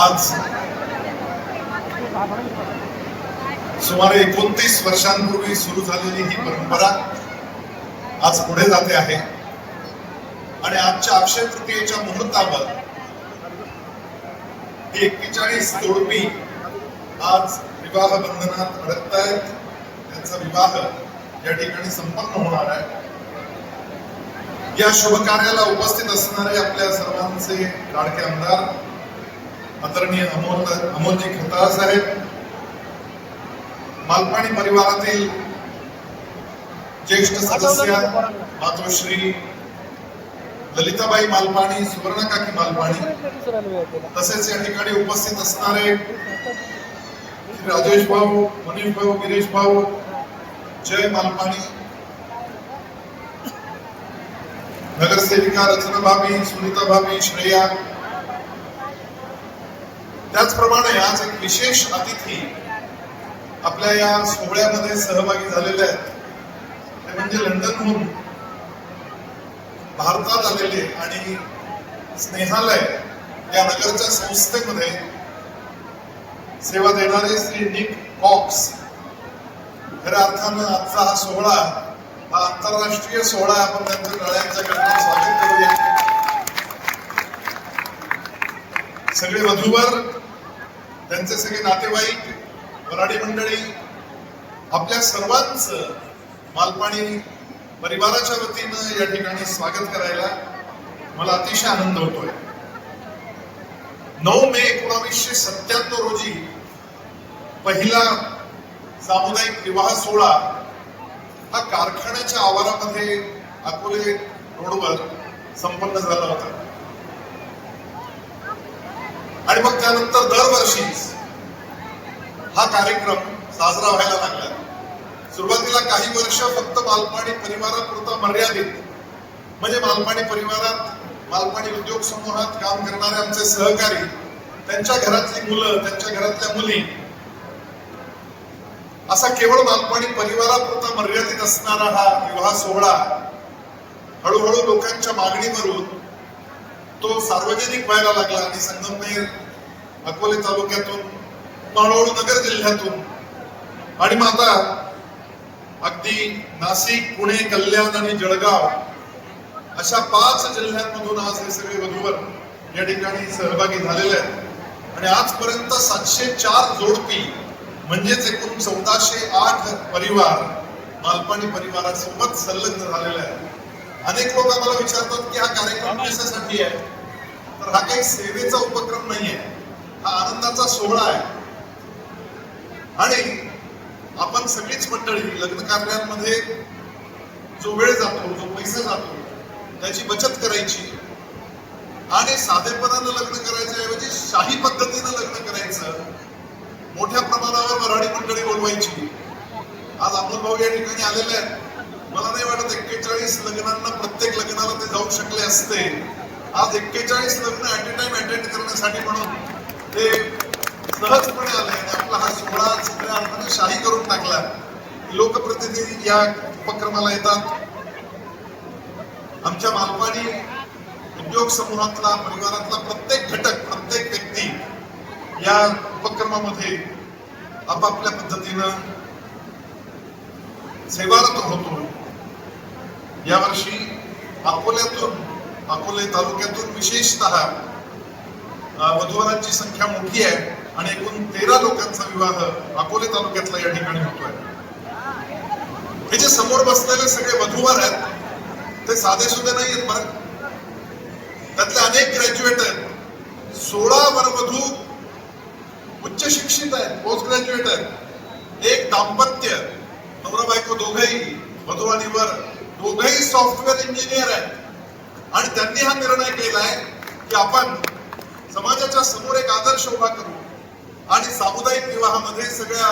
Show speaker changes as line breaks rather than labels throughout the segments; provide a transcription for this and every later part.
आज सुमारे 29 वर्षांपूर्वी सुरू झालेली ही परंपरा आज पुढे जाते आहे आणि आजच्या अक्षय तृतीयेच्या मुहूर्तावर ही 41 जोडपी आज विवाह बंधनात अडकतायत. त्यांचा विवाह या ठिकाणी संपन्न होणार आहे. या शुभ कार्याला उपस्थित असणारे आपल्या सर्वांचे लाडके आमदार आदरणीय अमोलजी खताळ साहेब, मालपाणी परिवारातील ज्येष्ठ सदस्य मातोश्री ललिताबाई मालपाणी, सुवर्णकाकी मालपाणी, तसेच या ठिकाणी उपस्थित असणारे राजेश भाऊ, मनीष भाऊ, गिरीश भाऊ, जय मालपाणी, नगरसेविका रचना भाभी, सुनीता भाभी, श्रेया, त्याचप्रमाणे आज एक विशेष अतिथी आपल्या या सोहळ्यामध्ये सहभागी झालेले आहेत. ते म्हणजे लंडनहून भारतात आलेले आणि स्नेहालय या नगरच्या संस्थेमध्ये सेवा देणारे श्री निक कॉक्स. खऱ्या अर्थानं आजचा हा सोहळा हा आंतरराष्ट्रीय सोहळा. आपण त्यांचं टाळ्यांच्या गजरात स्वागत करूया. सगळे वधूवर, त्यांचे सगळे नातेवाईक, वराडी मंडळी, आपल्या सर्वांचं मालपाणी परिवाराच्या वतीनं या ठिकाणी स्वागत करायला मला अतिशय आनंद होतोय. 9 मे 1997 रोजी पहिला सामुदायिक विवाह सोहळा हा कारखान्याच्या आवारामध्ये अकोले रोडवर संपन्न झाला होता आणि मग त्यानंतर दरवर्षी हा कार्यक्रम साजरा व्हायला लागला. सुरुवातीला काही वर्ष फक्त मालपाणी परिवारापुरता मर्यादित, म्हणजे मालपाणी परिवारात, मालपाणी उद्योग समूहात काम करणारे आमचे सहकारी, त्यांच्या घरातली मुलं, त्यांच्या घरातल्या मुली, असा केवळ मालपाणी परिवारापुरता मर्यादित असणारा हा विवाह सोहळा हळूहळू लोकांच्या मागणीवरून तो सार्वजनिक व्हायला लागला आणि संगमनेर, अकोले तालुक्यातून, हळूहळू नगर जिल्ह्यातून आणि मग आता अगदी नाशिक, पुणे, कल्याण आणि जळगाव अशा 5 जिल्ह्यांमधून आज हे सगळे वधूवर या ठिकाणी सहभागी झालेले आहेत आणि आजपर्यंत 704 जोडपी म्हणजेच एकूण 1408 परिवार मालपाणी परिवारासोबत संलग्न झालेले आहेत. अनेक लोक आम्हाला विचारतात की हा कार्यक्रम कशासाठी आहे, तर हा काही सेवेचा उपक्रम नाहीये, हा आनंदाचा सोहळा आहे. आणि आपण सगळीच मंडळी लग्न कार्यांमध्ये जो वेळ जातो, जो पैसा जातो, त्याची बचत करायची आणि साधेपणानं लग्न करायच्या ऐवजी शाही पद्धतीनं लग्न करायचं. मोठ्या प्रमाणावर वराडी मंडळी बोलवायची. आज अमोल भाऊ या ठिकाणी आलेले आहेत. मला नाही वाटत 41 लग्नांना, प्रत्येक लग्नाला ते जाऊ शकले असते. आज 41 लग्न ऍट अ टाइम अटेंड करण्यासाठी म्हणून ते सहजपणे आले आणि आपला हा सोहळा सगळ्या अर्थाने शाही करून टाकला. लोकप्रतिनिधी या उपक्रमाला येतात. आमच्या मालपाणी उद्योग समूहातला, परिवारातला प्रत्येक घटक, प्रत्येक व्यक्ती या उपक्रमामध्ये आपापल्या पद्धतीनं सेवारत होतो. यावर्षी अकोल्यातून, अकोले तालुक्यातून विशेषतः वधूवरांची संख्या मोठी आहे आणि एकूण 13 लोकांचा विवाह अकोले तालुक्यातला या ठिकाणी होतोय. हे जे समोर बसलेले सगळे वधूवर आहेत ते साधे सुधे नाही आहेत बरं. त्यातले अनेक ग्रॅज्युएट आहेत. 16 वरवधू उच्च शिक्षित आहेत, पोस्ट ग्रॅज्युएट आहेत. एक दाम्पत्य, नवरा बायको दोघंही, वधू आणि वर दोघंही सॉफ्टवेअर इंजिनियर आहेत आणि त्यांनी हा निर्णय केलाय की आपण समाजाच्या समोर एक आदर्श उभा करू आणि सामुदायिक विवाहामध्ये सगळ्या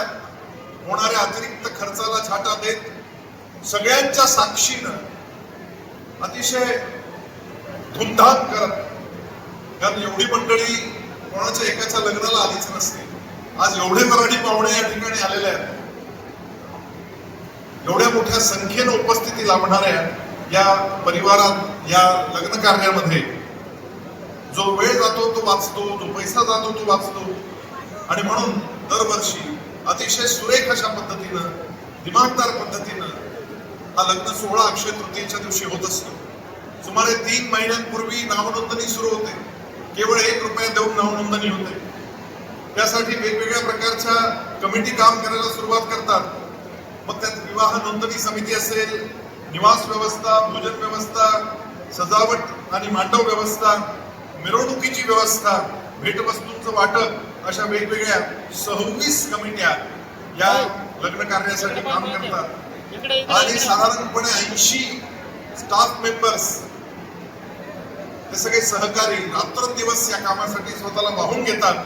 होणाऱ्या अतिरिक्त खर्चाला छाटा देत सगळ्यांच्या साक्षीनं अतिशय धूमधाम करत, कारण एवढी मंडळी कोणाच्या एकाच्या लग्नाला आलीच नसते. आज एवढे मराठी पाहुणे या ठिकाणी आलेले आहेत. एवढ्या मोठ्या संख्येनं उपस्थिती लाभणाऱ्या या परिवारात, या लग्न कार्यामध्ये जो वेळ जातो तो वाचतो, जो पैसा जातो तो वाचतो. आणि म्हणून दरवर्षी अतिशय सुरेख अशा पद्धतीनं, दिमागदार पद्धतीनं हा लग्न सोहळा अक्षय तृतीयेच्या दिवशी होत असतो. सुमारे 3 महिन्यांपूर्वी नावनोंदणी सुरू होते. केवळ 1 रुपया देऊन नावनोंदणी होते. त्यासाठी वेगवेगळ्या प्रकारच्या कमिटी काम करायला सुरुवात करतात. मग त्यात विवाह नोंदणी समिती असेल, निवास व्यवस्था, भोजन व्यवस्था, सजावट आणि मांडव व्यवस्था, मिरवणुकीची व्यवस्था, भेटवस्तूंचं वाटप, अशा वेगवेगळ्या 26 कमिट्या या लग्न कार्यासाठी काम करतात. आणि साधारणपणे 80 स्टाफ मेंबर्स, ते सगळे सहकारी रात्रंदिवस या कामासाठी स्वतःला वाहून घेतात.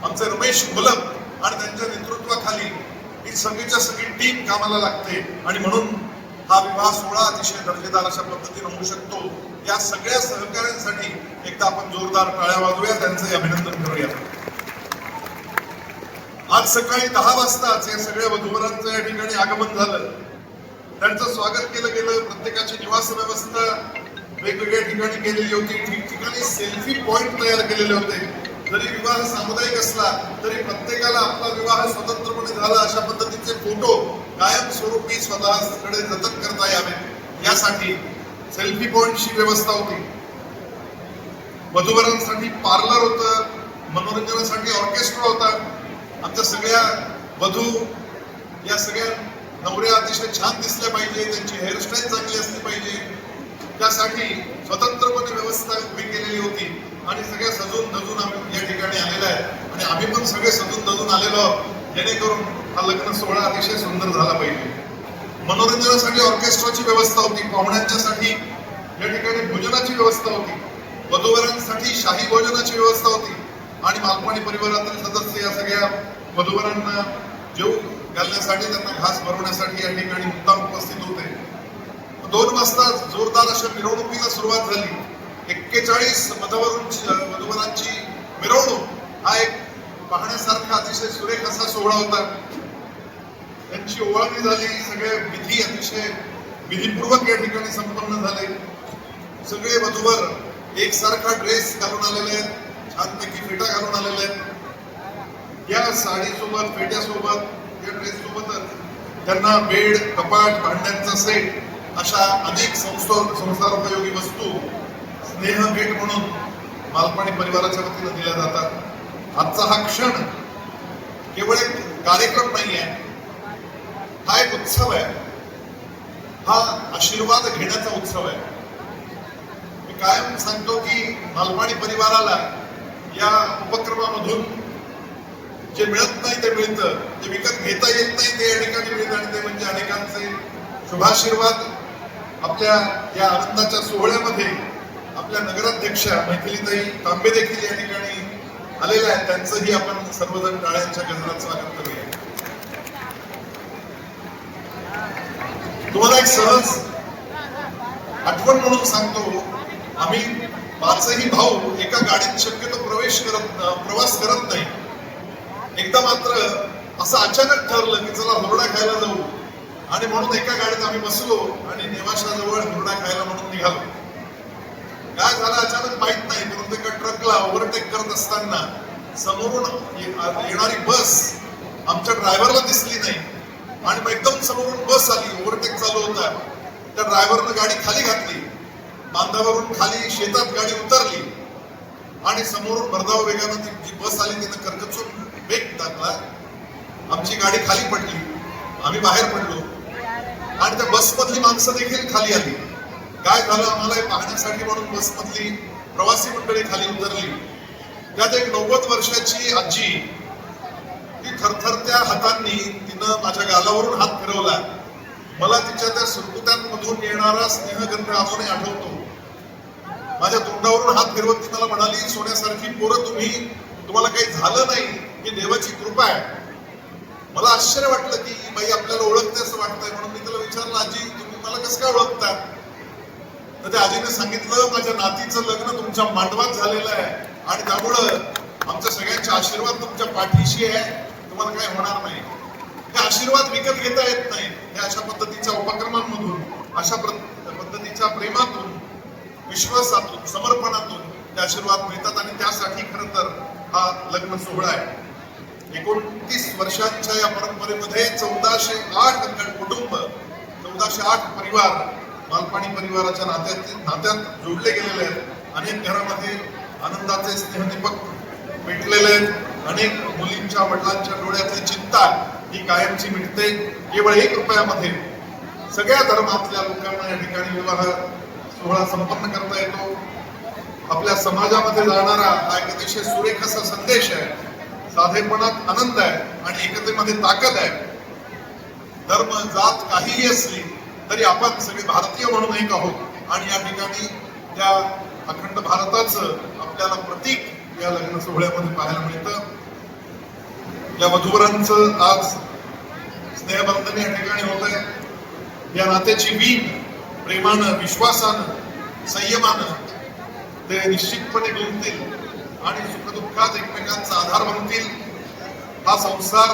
आमचे रमेश घोलप आणि त्यांच्या नेतृत्वाखाली ही सगळीच्या सगळी टीम कामाला लागते. आणि म्हणून हा विवाह सोहळा अतिशय दर्जेदार अशा पद्धतीने होऊ शकतो. या सगळ्या सहकार्यांसाठी एकदा आपण जोरदार टाळ्या वाजवूया, त्यांचे अभिनंदन करूया. आज सकाळी 10 वाजताच या सगळ्या वधूवरांचं या ठिकाणी आगमन झालं. त्यांचं स्वागत केलं गेलं. प्रत्येकाची निवास व्यवस्था वेगवेगळ्या ठिकाणी केलेली होती. ठिकठिकाणी सेल्फी पॉइंट तयार केलेले होते. जरी विवाह सामुदायिक असला तरी प्रत्येकाला आपला विवाह स्वतंत्रपणे झाला अशा पद्धतीचे फोटो कायमस्वरूपी स्वतःकडे जतन करता यावे यासाठी सेल्फी पॉइंटची व्यवस्था होती. वधूवरांसाठी पार्लर होतं. मनोरंजनासाठी ऑर्केस्ट्रा होता. आमच्या सगळ्या वधू या सगळ्या नवऱ्या अतिशय छान दिसल्या पाहिजे, त्यांची हेअरस्टाईल चांगली असली पाहिजे, त्यासाठी स्वतंत्रपणे व्यवस्था उभी केलेली होती. आणि सगळ्या सजून धजून आम्ही या ठिकाणी आलेलो आहे. आणि आम्ही पण सगळे सजून धजून आलेलो आहोत, जेणेकरून हा लग्न सोहळा अतिशय सुंदर झाला पाहिजे. मनोरंजनासाठी ऑर्केस्ट्राची व्यवस्था होती. पाहुण्यांच्यासाठी या ठिकाणी भोजनाची व्यवस्था होती. वधूवरांसाठी शाही भोजनाची व्यवस्था होती. आणि मालपाणी परिवारातील सदस्य या सगळ्या वधूवरांना जेवू घालण्यासाठी, त्यांना घास भरवण्यासाठी या ठिकाणी मुद्दाम उपस्थित होते. 2 वाजता जोरदार अशा मिरवणुकीला सुरुवात झाली. 41 वधूवरांची मिरवणूक हा एक पाहण्यासारखा अतिशय सुरेख असा सोहळा होता. त्यांची ओवाळणी झाली. सगळे विधी अतिशय विधीपूर्वक या ठिकाणी संपन्न झाले. सगळे वधूवर एकसारखा ड्रेस घालून आलेले आहेत. छानपैकी फेटा घालून आलेले आहेत. या साडीसोबत, फेट्यासोबत, या ड्रेस सोबतच त्यांना बेड, कपाट, भांड्यांचा सेट अशा अनेक संसारोपयोगी वस्तू स्नेह भेट म्हणून मालपाणी परिवाराच्या वतीनं दिल्या जातात. आजचा हा क्षण केवळ एक कार्यक्रम नाही आहे, हा एक उत्सव आहे. हा आशीर्वाद घेण्याचा उत्सव आहे. मी कायम सांगतो की मालपाणी परिवाराला या उपक्रमामधून जे मिळत नाही ते मिळतं, जे विकत घेता येत नाही ते या ठिकाणी मिळतं. आणि ते म्हणजे अनेकांचे शुभाशीर्वाद. आपल्या या आनंदाच्या सोहळ्यामध्ये आपल्या नगराध्यक्षा मैथिलीताई तांबे देखील या ठिकाणी आलेल्या आहेत. त्यांचंही आपण सर्वजण टाळ्यांच्या गजरात स्वागत करूया. तुम्हाला एक सहज आठवण म्हणून सांगतो, आम्ही 5ही भाऊ एका गाडीत शक्यतो प्रवास करत नाही. एकदा मात्र असं अचानक ठरलं की चला हुरडा खायला जाऊ. आणि म्हणून एका गाडीत आम्ही बसलो आणि नेवाशाजवळ हुरडा खायला म्हणून निघालो. काय झालं अचानक माहित नाही, परंतु एका ट्रकला ओव्हरटेक करत असताना समोरून येणारी बस आमच्या ड्रायव्हरला दिसली नाही. आणि मग एकदम समोरून बस आली, ओव्हरटेक चालू होता. त्या ड्रायव्हरनं गाडी खाली घातली. बांधावरून खाली शेतात गाडी उतरली आणि समोरून भरधाव वेगानं जी बस आली तिनं करकचून वेग टाकला. आमची गाडी खाली पडली. आम्ही बाहेर पडलो आणि त्या बसमधली माणसं देखील खाली आली. काय झालं आम्हाला हे पाहण्यासाठी म्हणून बसमधली प्रवासी मंडळी खाली उतरली. त्यात एक 90 वर्षाची आजी, ती थरथरत्या हातांनी तिनं माझ्या गालावरून हात फिरवला. मला तिच्या त्या सुरकुत्यांमधून येणारा स्नेहगंध अजूनही आठवतो. माझ्या तोंडावरून हात फिरवत ती मला म्हणाली, सोन्यासारखी पोरं तुम्हाला काही झालं नाही, ही देवाची कृपा आहे. मला आश्चर्य वाटलं की बाई आपल्याला ओळखते असं वाटतंय. म्हणून मी तिला विचारलं, आजी तुम्ही मला कसं काय ओळखता? तर त्या आजीने सांगितलं, माझ्या नातीचं लग्न तुमच्या मांडवात झालेलं आहे आणि त्यामुळं आमच्या सगळ्यांचे आशीर्वाद तुमच्या पाठीशी आहे, तुम्हाला काय होणार नाही. हे आशीर्वाद विकत घेता येत नाही. हे अशा पद्धतीच्या उपक्रमांमधून, अशा पद्धतीच्या प्रेमातून, विश्वासातून, समर्पणातून ते आशीर्वाद मिळतात आणि त्यासाठी खरं तर हा लग्न सोहळा आहे. 29 वर्षांच्या या परंपरेमध्ये 1408 कुटुंब, 1408 परिवार मालपाणी परिवाराच्या नात्यात जोडले गेलेले आहेत. अनेक घरामध्ये आनंदाचे स्नेहदीपक पेटलेले आहेत. अनेक मुलींच्या वडिलांच्या डोळ्यातली चिंता ही कायमची मिटते. केवळ 1 रुपयामध्ये सगळ्या धर्मातल्या लोकांना या ठिकाणी विवाह सोहळा संपन्न करता येतो. आपल्या समाजामध्ये जाणारा हा एक अतिशय सुरेख असा संदेश आहे. साधेपणात आनंद आहे आणि एकतेमध्ये ताकद आहे. धर्म जात काहीही असली तरी आपण सगळे भारतीय म्हणून एक आहोत आणि या ठिकाणी त्या अखंड भारताचं आपल्याला प्रतीक या लग्न सोहळ्यामध्ये पाहायला मिळतं. या वधूवरांचं आज स्नेहबंधन या ठिकाणी होत आहे. या नात्याची वीण प्रेमानं, विश्वासानं, संयमानं ते निश्चितपणे गुंततील आणि सुखदुःखात एकमेकांचा आधार बनतील. हा संसार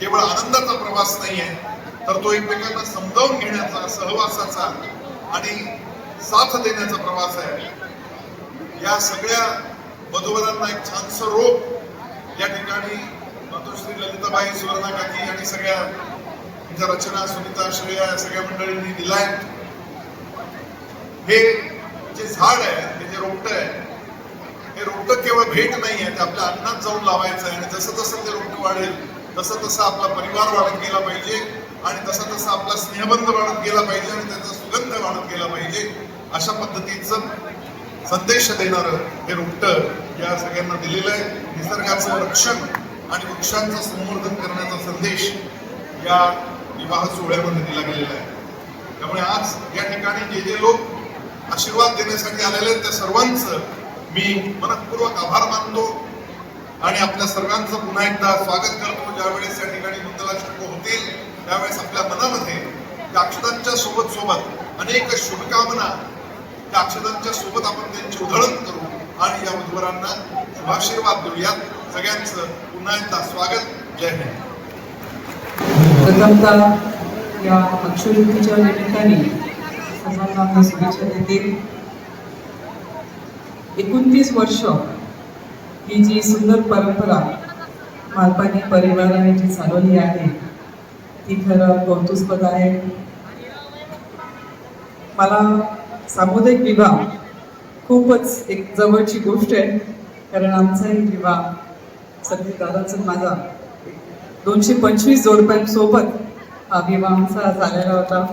केवळ आनंदाचा प्रवास नाहीये, तर तो एकमेकांना समजावून घेण्याचा, सहवासाचा आणि साथ देण्याचा प्रवास आहे. या सगळ्या वधूवरांना एक छानसं रोप या ठिकाणी मातोश्री ललिताबाई, सुवर्णा काकी आणि सगळ्या तुमच्या रचना, सुनीता, श्रेया या सगळ्या मंडळींनी दिलाय. हे जे झाड आहे, हे जे रोपट आहे, हे रोपट केवळ भेट नाहीये, ते आपल्या अन्नात जाऊन लावायचं आहे. आणि जसं जसं ते रोपट वाढेल तसं तसं आपला परिवार वाढत गेला पाहिजे आणि तसं तसं आपला स्नेहबंध वाढत गेला पाहिजे आणि त्याचा सुगंध वाढत गेला पाहिजे. अशा पद्धतीचं संदेश देणारं हे रोपट या सगळ्यांना दिलेलं आहे. निसर्गाचं रक्षण आणि वृक्षांचं संवर्धन करण्याचा संदेश या विवाह सोहळ्यामध्ये दिला गेलेला आहे. त्यामुळे आज या ठिकाणी जे लोक आशीर्वाद देण्यासाठी आलेले आहेत त्या सर्वांचं मी मनपूर्वक आभार मानतो आणि आपल्या सर्वांचं पुन्हा एकदा स्वागत करतो. ज्यावेळेस या ठिकाणी मंगलाष्टक होतील त्यावेळेस आपल्या मनामध्ये त्या अक्षतांच्या सोबत अनेक शुभकामना, त्या अक्षतांच्या सोबत आपण त्यांची उधळण करू आणि या वधूवरांना शुभाशीर्वाद देऊयात. सगळ्यांचं पुन्हा एकदा स्वागत. जय हिंद.
प्रथमतः या अक्षयवृत्तीच्या निमित्ताने सर्वांना शुभेच्छा देते. 29 वर्ष ही जी सुंदर परंपरा मालपाणी परिवाराने जी चालवली आहे ती खरं कौतुकास्पद आहे. मला सामुदायिक विवाह खूपच एक जवळची गोष्ट आहे, कारण आमचाही विवाह सगळी दादाचं माझा 225 जोडप्यांसोबत हा विवाह आमचा झालेला होता.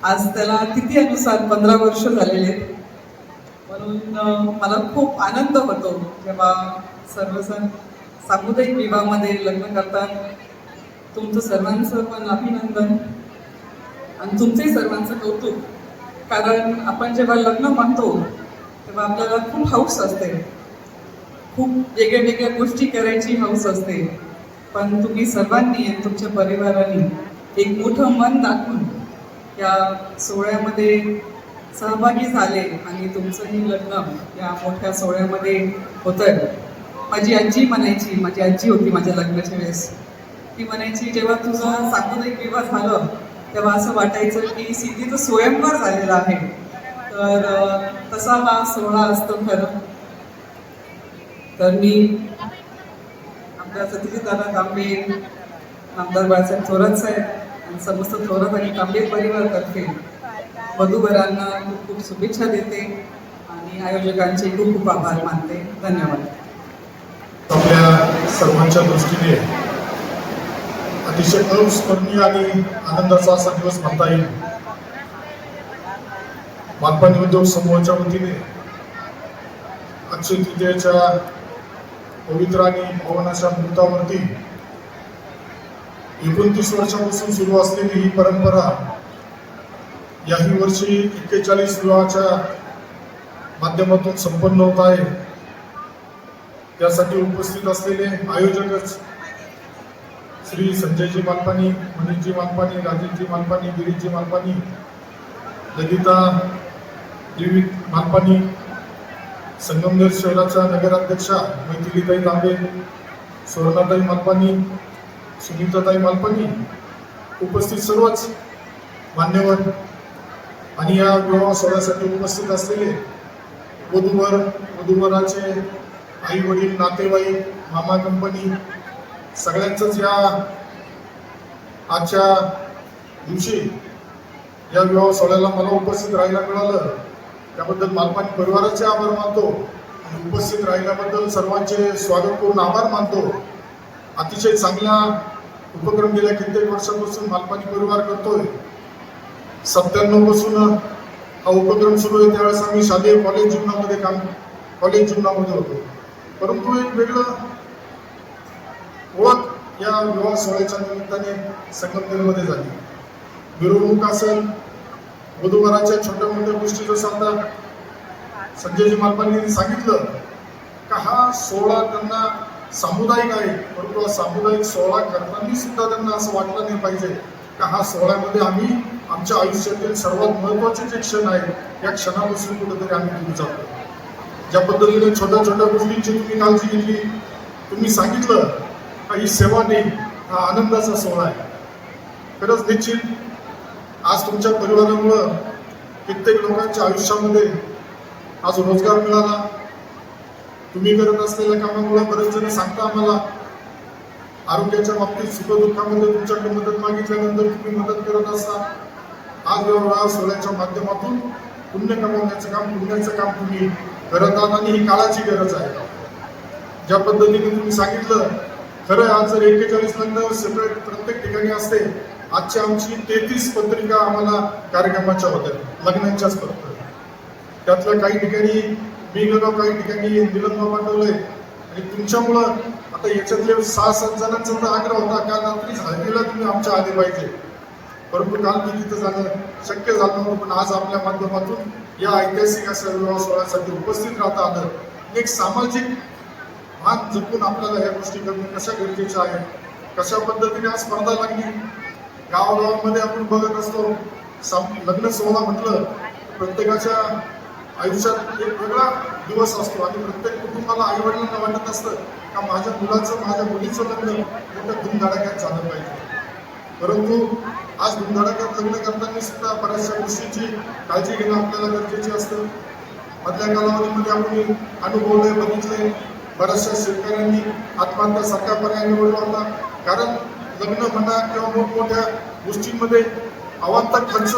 आज त्याला तिथीनुसार 15 वर्ष झालेले आहेत. म्हणून मला खूप आनंद होतो जेव्हा सर्वजण सामुदायिक विवाहामध्ये लग्न करतात. तुमचं सर्वांचं पण अभिनंदन आणि तुमचंही सर्वांचं कौतुक. कारण आपण जेव्हा लग्न म्हणतो तेव्हा आपल्याला खूप हौस असते, खूप वेगळ्या वेगळ्या गोष्टी करायची हौस असते. पण तुम्ही सर्वांनी आणि तुमच्या परिवाराने एक मोठं मन दाखवून या सोहळ्यामध्ये सहभागी झाले आणि तुमचंही लग्न या मोठ्या सोहळ्यामध्ये होतंय. माझी आजी म्हणायची, माझी आजी होती माझ्या लग्नाच्या वेळेस, ती म्हणायची जेव्हा तुझं सामुदायिक विवाह झालं तेव्हा असं वाटायचं की सिद्धीचं स्वयंवर झालेलं आहे. तर तसा हा सोहळा असतो खरं. तर मी आपल्या सतीशदादा तांबे, आमदार बाळासाहेब थोरात साहेब आणि समस्त थोरात आणि तांबे परिवारातर्फे वधूवरांना खूप खूप शुभेच्छा देते आणि आयोजकांचे खूप खूप आभार मानते. धन्यवाद.
आपल्या सर्वांच्या दृष्टीने अतिशय अविस्मरणीय आणि आनंदाचा असा दिवस म्हणता येईल. मालपाणी उद्योग समूहाच्या वतीने अक्षय तृतीयेच्या पवित्र आणि पावन अशा मुहूर्तावरती 29 वर्षापासून सुरू असलेली ही परंपरा याही वर्षी 41 विवाहाच्या माध्यमातून संपन्न होत आहे. त्यासाठी उपस्थित असलेले आयोजकच श्री संजयजी मालपाणी, मनीषजी मालपाणी, राजेशजी मालपाणी, गिरीशजी मालपाणी, ललिता देवी मालपाणी, संगमनेर शहराच्या नगराध्यक्षा मैथिलीताई तांबे, सुवर्णाताई मालपाणी, सुनीताताई मालपाणी, उपस्थित सर्वच मान्यवर आणि या विवाह सोहळ्यासाठी उपस्थित असलेले वधूवराचे आई वडील, नातेवाईक, मामा कंपनी सगळ्यांचंच या आजच्या दिवशी या विवाह सोहळ्याला मला उपस्थित राहायला मिळालं त्याबद्दल मालपाणी परिवाराचे आभार मानतो आणि उपस्थित राहिल्याबद्दल सर्वांचे स्वागत करून आभार मानतो. अतिशय चांगला उपक्रम गेल्या कित्येक वर्षापासून मालपाणी परिवार करतोय. 97 पासून हा उपक्रम सुरू आहे. त्यावेळेस आम्ही शालेय कॉलेज जीवनामध्ये होतो. परंतु एक वेगळं ओळख या विवाह सोहळ्याच्या निमित्ताने संगमनेरमध्ये झाली. मिरवणूक असेल, वधूवराच्या छोट्या मोठ्या गोष्टी, जसं आता संजयजी मालपानींनी सांगितलं का हा सोहळा त्यांना सामुदायिक आहे, परंतु हा सामुदायिक सोहळा करताना सुद्धा त्यांना असं वाटलं नाही पाहिजे का हा सोहळ्यामध्ये आम्ही आमच्या आयुष्यातील सर्वात महत्वाचे जे क्षण आहेत या क्षणापासून कुठेतरी आम्ही दूर जातो. ज्या पद्धतीने छोट्या छोट्या गोष्टींची तुम्ही काळजी घेतली, तुम्ही सांगितलं का ही सेवा नाही, हा आनंदाचा सोहळा आहे. खरंच निश्चित आज तुमच्या परिवारामुळं कित्येक लोकांच्या आयुष्यामध्ये आज रोजगार मिळाला. तुम्ही करत असलेल्या कामामुळे बरेच जण सांगता आम्हाला आरोग्याच्या बाबतीत सुखदुःखामध्ये तुमच्याकडे मदत मागितल्यानंतर तुम्ही मदत करत असता. आज विवाह सोहळ्याच्या माध्यमातून पुण्य पुण्याचं काम तुम्ही करत आहात आणि ही काळाची गरज आहे. ज्या पद्धतीने तुम्ही सांगितलं, खरं आज जर 41 लग्न सेपरेट प्रत्येक ठिकाणी असते, आजची आमची 33 पत्रिका आम्हाला कार्यक्रमाच्या होत्या, लग्नांच्याच पत्रिका. त्यातल्या काही ठिकाणी मी गेलो, काही ठिकाणी निलंबा पाठवलंय आणि तुमच्यामुळं आता याच्यातले 6-7 जणांचा तर आग्रह होता काल रात्री हळदीला तुम्ही आमच्या आले पाहिजे, परंतु काल मी तिथं जाणं शक्य झालं नव्हतं. पण आज आपल्या माध्यमातून या ऐतिहासिक अशा विवाह सोहळ्यासाठी उपस्थित राहता आलं. एक सामाजिक भान जपून आपल्याला ह्या गोष्टी करणं कशा गरजेच्या आहेत, कशा पद्धतीने आज स्पर्धा लागली. गावागावांमध्ये आपण बघत असतो, लग्न सोहळा म्हटलं प्रत्येकाच्या आयुष्यात एक वेगळा दिवस असतो आणि प्रत्येक कुटुंबाला आई वडिलांना वाटत असतं का माझ्या मुलाचं, माझ्या मुलीचं लग्न मोठ्या धुमधडाक्यात झालं पाहिजे. परंतु आज धुमधडाक्यात लग्न करताना सुद्धा बऱ्याचशा गोष्टींची काळजी घेणं आपल्याला गरजेचे असतं. मधल्या कालावधीमध्ये आपण अनुभवलंय, बघितलंय, बऱ्याचशा शेतकऱ्यांनी आत्महत्यासारखा पर्याय निवडला होता. कारण लग्न म्हणा किंवा मोठमोठ्या गोष्टींमध्ये अवांतर खर्च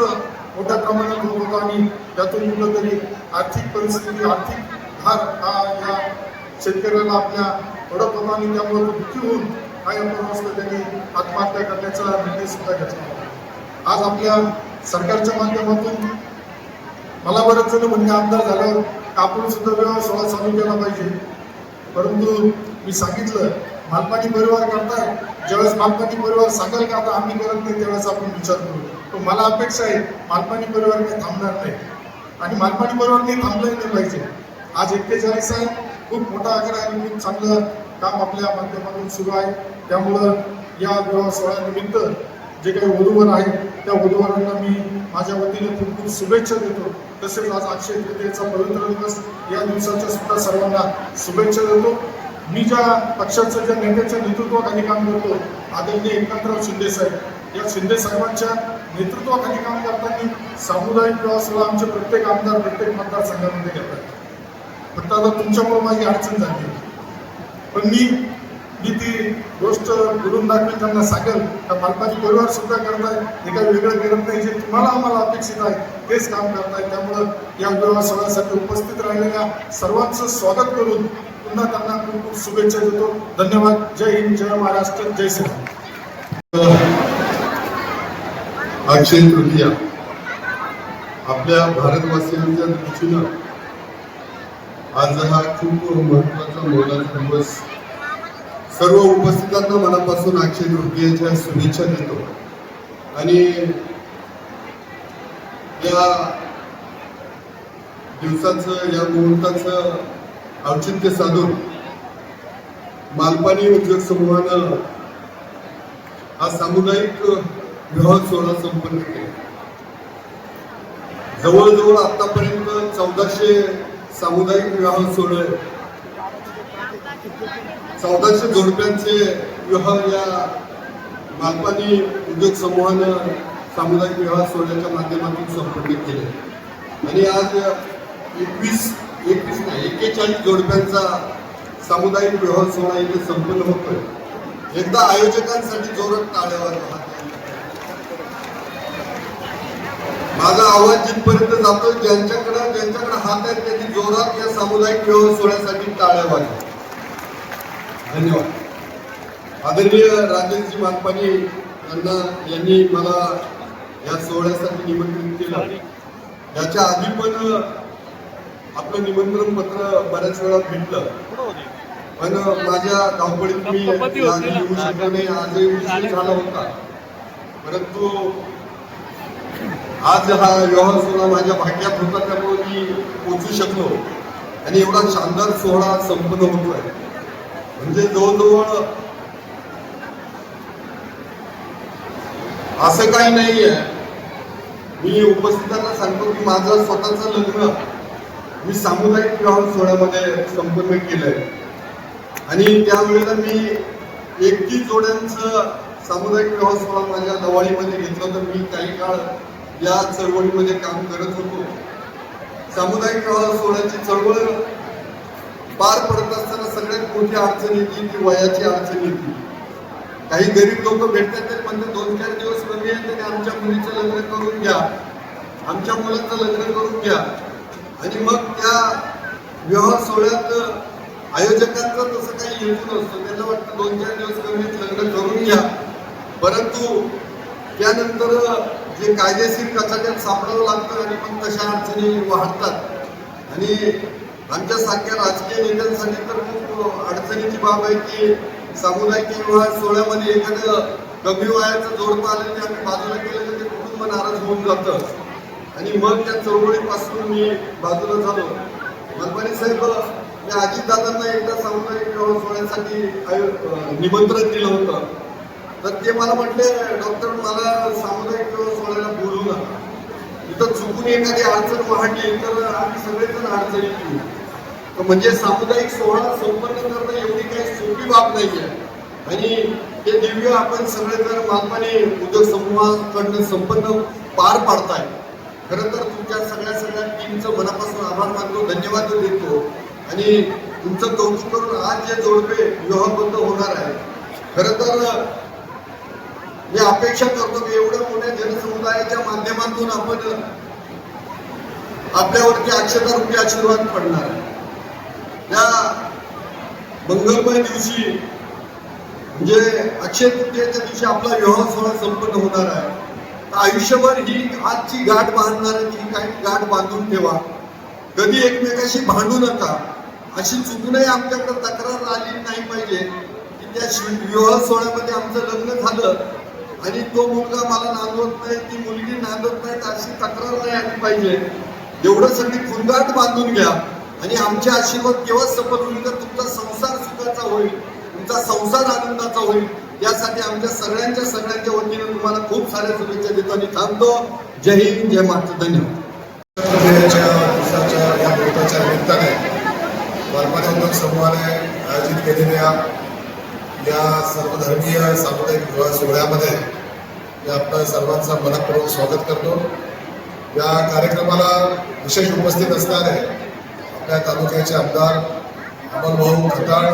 मोठ्या प्रमाणात होत होता आणि त्यातून कुठंतरी आर्थिक परिस्थिती, आर्थिक भार हा या शेतकऱ्याला आपल्या पडत होता आणि त्यामुळे दुःखी होऊन काही अपराध त्यांनी आत्महत्या करण्याचा निर्णय सुद्धा घेतला. आज आपल्या सरकारच्या माध्यमातून मला बरेच जण म्हणजे आमदार झाल्यावर आपण सुद्धा विवाह सोहळा चालू केला पाहिजे. परंतु मी सांगितलं मालपाणी परिवार करताय, ज्यावेळेस मालपाणी परिवार सांगाल का आता आम्ही करत नाही त्यावेळेस आपण विचार करू. पण मला अपेक्षा आहे मालपाणी परिवार काही थांबणार नाही आणि मालपाणी परिवार नाही थांबलंही नाही पाहिजे. आज 41 आहे, खूप मोठा आकडा आणि खूप चांगलं काम आपल्या माध्यमातून सुरू आहे. त्यामुळं या विवाह सोहळ्यानिमित्त जे काही वधूवर आहेत त्या वधूवरांना मी माझ्या वतीने खूप खूप शुभेच्छा देतो. तसेच आज अक्षय तृतीयेचा पवित्र दिवस, या दिवसाच्या सुद्धा सर्वांना शुभेच्छा देतो. मी ज्या पक्षाचं, ज्या नेत्याच्या नेतृत्वाखाली काम करतो, आदरणीय एकनाथराव शिंदे साहेब, या शिंदे साहेबांच्या नेतृत्वाखाली काम करताना सामुदायिक विवाह सोहळा आमचे प्रत्येक आमदार प्रत्येक मतदारसंघामध्ये घेतात. फक्त आता तुमच्यामुळे माझी अडचण झाली, पण मी ती गोष्ट बोलून दाखवेल, त्यांना सांगेल का मालपाणी परिवार सुद्धा करताय, हे काही वेगळं करत नाही, जे तुम्हाला आम्हाला अपेक्षित आहे तेच काम करताय. त्यामुळं या विवाह सोहळ्यासाठी उपस्थित राहिलेल्या सर्वांचं स्वागत करून पुन्हा त्यांना खूप खूप शुभेच्छा देतो. धन्यवाद. जय हिंद, जय महाराष्ट्र, जय श्रीराम.
अक्षय तृतीया आपल्या भारतवासियांच्या दृष्टीनं आज हा खूप महत्वाचा मोलाचा दिवस. सर्व उपस्थितांना मनापासून अक्षय तृतीयेच्या शुभेच्छा देतो आणि या दिवसाचं, या मुहूर्ताचं औचित्य साधून मालपाणी उद्योग समूहानं हा सामुदायिक विवाह सोहळा संपन्न केला. जवळजवळ आतापर्यंत 1400 सामुदायिक विवाह सोहळे, 1400 जोडप्यांचे विवाह या मालपाणी उद्योग समूहानं सामुदायिक विवाह सोहळ्याच्या माध्यमातून संपन्न केले आणि आज 21 21 नाही 41 जोडप्यांचा सामुदायिक विवाह सोहळा इथे संपन्न होतोय. एकदा आयोजकांसाठी जोरात टाळ्या वाजवा. माझा आवाज जिथपर्यंत जातोय, ज्यांच्याकडे हात आहेत त्यांनी जोरात या सामुदायिक विवाह सोहळ्यासाठी टाळ्या वाजवा. धन्यवाद. आदरणीय राजेशजी मानपानी यांनी मला या सोहळ्यासाठी निमंत्रित केलं. याच्या आधी पण आपलं निमंत्रण पत्र बऱ्याच वेळा भेटलं, पण माझ्या धावपळीत मी आधी येऊ शकलो नाही. आजही उशीर झाला होता, परंतु आज हा विवाह सोहळा माझ्या भाग्यात होता, त्यामुळे मी पोचू शकलो आणि एवढा शानदार सोहळा संपन्न होतोय. म्हणजे जवळजवळ असं काही नाहीये. मी उपस्थितांना सांगतो की माझं स्वतःचं लग्न मी सामुदायिक विवाह सोहळ्यामध्ये संपन्न केलंय आणि त्यावेळेला मी 21 जोड्यांचं सामुदायिक विवाह सोहळा माझ्या दिवाळीमध्ये घेतलं होतं. मी काही काळ या चळवळीमध्ये काम करत होतो. सामुदायिक विवाह सोहळ्याची चळवळ पार पडत असताना सगळ्यात मोठी अडचण येते ती वयाची अडचण येते. काही गरीब लोक भेटतात ते म्हणतात 2-4 दिवस कमी आहेत आणि आमच्या मुलीचं लग्न करून घ्या, आमच्या मुलाचं लग्न करून घ्या. आणि मग त्या विवाह सोहळ्यात आयोजकांचा तसं काही हेतू नसतो. त्यांना वाटतं 2-4 दिवस कमी लग्न करून घ्या, परंतु त्यानंतर जे कायदेशीर कचाट्यात सापडावं लागतं आणि मग तशा अडचणी वाढतात. आणि आमच्यासारख्या राजकीय नेत्यांसाठी तर खूप अडचणीची बाब आहे की सामुदायिक विवाह सोहळ्यामध्ये एखादं कमी वयाचं जोडपं आलं ते आम्ही बाजूला केलं तर ते कुटुंब नाराज होऊन जातं आणि मग त्या चळवळीपासून मी बाजूला झालो. मानपानी साहेब, मी अजितदादांना एकदा सामुदायिक विवाह सोहळ्यासाठी निमंत्रण दिलं होतं, तर ते मला म्हटले डॉक्टर मला सामुदायिक विवाह सोहळ्याला बोलू नका, इथं चुकून एखादी अडचण वाढली तर आम्ही सगळेजण अडचणीत येऊ. म्हणजे सामुदायिक सोहळा संपन्न करणं एवढी काही सोपी बाब नाहीये आणि ते दिव्य आपण सगळेजण मानपानी उद्योग समूहाकडनं संपन्न पार पाडताय. खरं तर तुमच्या सगळ्या टीमचं मनापासून आभार मानतो, धन्यवाद देतो आणि तुमचं कौतुक करून आज जे जोडपे विवाहबद्ध होणार आहे, खरं तर मी अपेक्षा करतो की एवढ्या मोठ्या जनसमुदायाच्या माध्यमातून आपण आपल्यावरती अक्षता रूपी आशीर्वाद पडणार आहे. या मंगलमय दिवशी म्हणजे अक्षय तृतीयेच्या दिवशी आपला विवाह सोहळा संपन्न होणार आहे. तर आयुष्यभर ही आजची गाठ बांधणाऱ्याची काही गाठ बांधून ठेवा. कधी एकमेकाशी भांडू नका. अशी चुकूनही आमच्याकडे तक्रार आली नाही पाहिजे की त्या विवाह सोहळ्यामध्ये आमचं लग्न झालं आणि तो मुलगा मला नांदवत नाही, ती मुलगी नांदवत नाही, अशी तक्रार नाही आली पाहिजे. एवढं सगळी खुंदाट बांधून घ्या आणि आमचे आशीर्वाद केव्हा सफल होईल तर तुमचा संसार सुखाचा होईल, तुमचा संसार आनंदाचा होईल. यासाठी आमच्या सगळ्यांच्या वतीने तुम्हाला खूप साऱ्या शुभेच्छा देतो आणि थांबतो. जय हिंद, जय महाराष्ट्र. धन्यवाद.
या मुहूर्ताच्या निमित्ताने मानपानी उद्योग समूहाने आयोजित केलेल्या या सर्वधर्मीय सामुदायिक विवाह सोहळ्यामध्ये मी आपल्या सर्वांचं मनपूर्वक स्वागत करतो. या कार्यक्रमाला विशेष उपस्थित असणारे आपल्या तालुक्याचे आमदार अमोलभाऊ खताळ,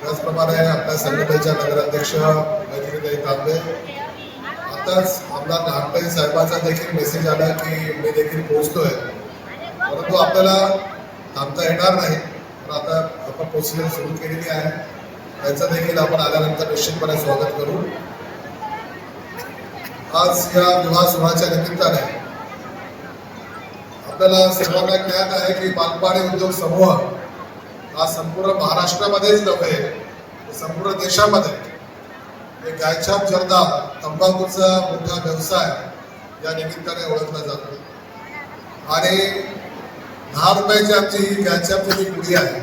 त्याचप्रमाणे आपल्या संघटनेच्या नगराध्यक्ष मैत्रिणीताई तांबे. आताच आमदार लहानपणी साहेबांचा देखील मेसेज आला की मी देखील पोहोचतोय, परंतु आपल्याला थांबता येणार नाही. पण आता आपण पोहोचण्यास सुरू केलेली आहे, त्यांचं देखील आपण आल्यानंतर निश्चितपणे स्वागत करू. आज या विवाह सोहळ्याच्या निमित्ताने आपल्याला सर्वांना ज्ञात आहे की मानपानी उद्योग समूह हा संपूर्ण महाराष्ट्रामध्येच नव्हे, संपूर्ण देशामध्ये एक गायछाप जर्दा तंबाखूचा मोठा व्यवसाय या निमित्ताने ओळखला जातो. आणि 10 रुपयाची आमची ही गायछापची जी पुडी आहे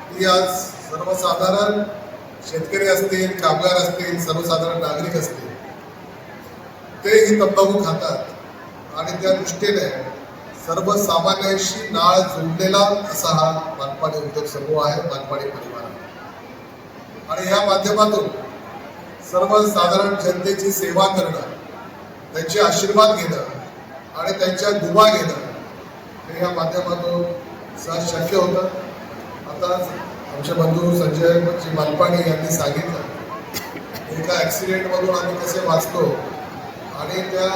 ती आज सर्वसाधारण शेतकरी असतील, कामगार असतील, सर्वसाधारण नागरिक असतील, ते ही तंबाखू खातात आणि त्या दृष्टीने सर्वसामान्यांशी नाळ जोडलेला असा हा मानपानी उद्योग समूह आहे, मानपानी परिवार आहे. आणि या माध्यमातून सर्वसाधारण जनतेची सेवा करणं, त्यांचे आशीर्वाद घेणं आणि त्यांच्या दुवा घेणं हे या माध्यमातून सहज शक्य होतं. आता आमचे बंधू संजय मालपाणी यांनी सांगितलं एका ॲक्सिडेंटमधून आम्ही कसे वाचतो आणि त्या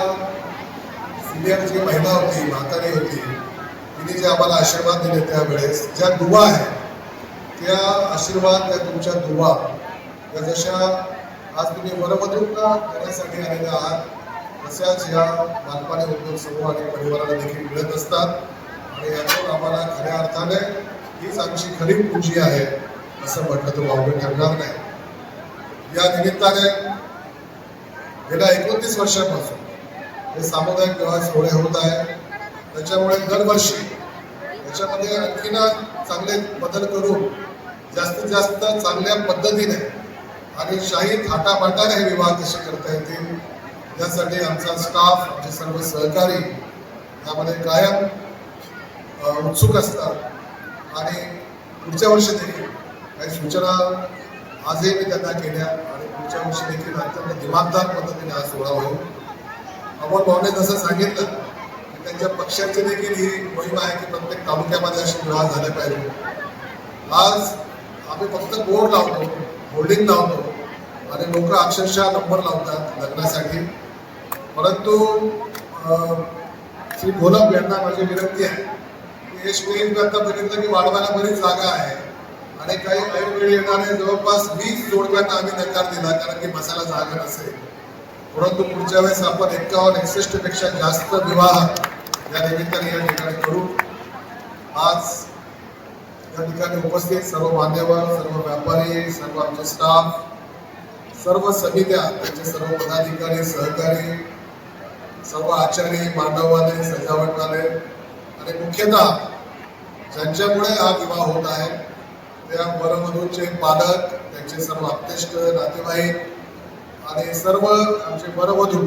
सिनियर जी महिला होती, म्हातारी होती, तिने जे आम्हाला आशीर्वाद दिले त्यावेळेस, ज्या दुवा आहेत त्या आशीर्वाद, त्या तुमच्या दुवा, त्या जशा आज तुम्ही वरवधूंना देण्यासाठी आलेल्या आहात, तशाच या मालपाणी उद्योग समूह आणि परिवाराला देखील मिळत असतात. आणि यातून आम्हाला खऱ्या अर्थाने हीच आमची खरी पूंजी आहे असं म्हटलं तर वावगं ठरणार नाही. या निमित्ताने गेल्या 29 वर्षांपासून हे सामुदायिक विवाह सोहळे होत आहे. त्याच्यामुळे दरवर्षी याच्यामध्ये आणखीन चांगले बदल करून जास्तीत जास्त चांगल्या पद्धतीने आणि शाही थाटामाटाने हे विवाह कसे करता येतील यासाठी आमचा स्टाफ, आमचे सर्व सहकारी यामध्ये कायम उत्सुक असतात. आणि पुढच्या वर्षी देखील काही सूचना आजही मी त्यांना केल्या आणि पुढच्या वर्षी देखील अत्यंत दिमागदार पद्धतीने हा सोहळा होईल. अमोल भाऊने जसं सांगितलं की त्यांच्या पक्षाची देखील ही मोहीम आहे की प्रत्येक तालुक्यामध्ये असे विवाह झाले पाहिजे. आज आम्ही फक्त बोर्ड लावतो, होल्डिंग लावतो आणि लोक अक्षरशः नंबर लावतात लग्नासाठी. परंतु श्री भोलप यांना माझी विनंती आहे की यश आता बघितलं की वाढवायला बरीच जागा आहे आणि काही ऐनवेळी येणारे जवळपास 20 जोडप्यांना आम्ही नकार दिला कारण की बसायला जागा नसेल. परंतु पुढच्या वेळेस आपण 51-61 पेक्षा जास्त विवाह या निमित्ताने या ठिकाणी करू. आज या ठिकाणी उपस्थित सर्व मान्यवर, सर्व व्यापारी, सर्व आमचे स्टाफ, सर्व समित्या, त्यांचे सर्व पदाधिकारी, सहकारी, सर्व आचार्य, मांडववाले, सजावटवाले आणि मुख्यतः ज्यांच्यामुळे हा विवाह होत आहे त्या वरवधूंचे पालक, त्यांचे सर्व आप्तेष्ट, नातेवाईक आणि सर्व आमचे वरवधू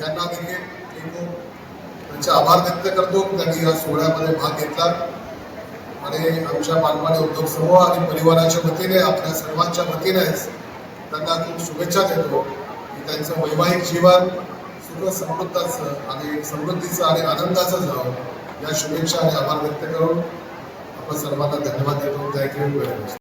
यांना देखील मी खूप त्यांचे आभार व्यक्त करतो. त्यांनी या सोहळ्यामध्ये भाग घेतला आणि आमच्या मालपाणी उद्योग समूह आणि परिवाराच्या वतीने, आपल्या सर्वांच्या वतीनेच त्यांना खूप शुभेच्छा देतो की त्यांचं वैवाहिक जीवन सुख समृद्धीचं आणि आनंदाचं जावं या शुभेच्छा आणि आभार व्यक्त करून आपण सर्वांना धन्यवाद देतो. Thank you very much.